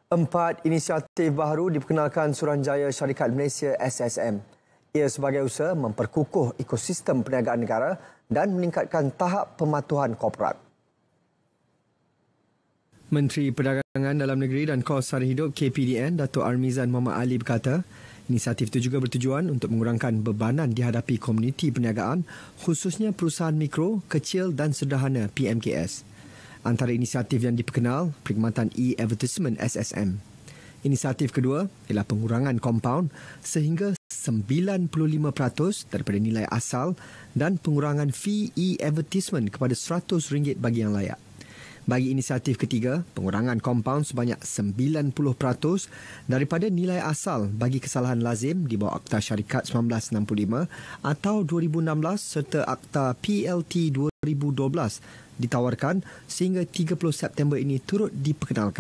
Empat inisiatif baru diperkenalkan Suruhanjaya Syarikat Malaysia SSM. Ia sebagai usaha memperkukuh ekosistem perniagaan negara dan meningkatkan tahap pematuhan korporat. Menteri Perdagangan Dalam Negeri dan Kos Sara Hidup KPDN Datuk Armizan Muhammad Ali berkata, inisiatif itu juga bertujuan untuk mengurangkan bebanan dihadapi komuniti perniagaan, khususnya perusahaan mikro, kecil dan sederhana PMKS. Antara inisiatif yang diperkenal, perkhidmatan e-advertisement SSM. Inisiatif kedua ialah pengurangan kompaun sehingga 95% daripada nilai asal dan pengurangan fee e-advertisement kepada RM100 bagi yang layak. Bagi inisiatif ketiga, pengurangan kompaun sebanyak 90% daripada nilai asal bagi kesalahan lazim di bawah Akta Syarikat 1965 atau 2016 serta Akta PLT 2012 ditawarkan sehingga 30 September ini turut diperkenalkan.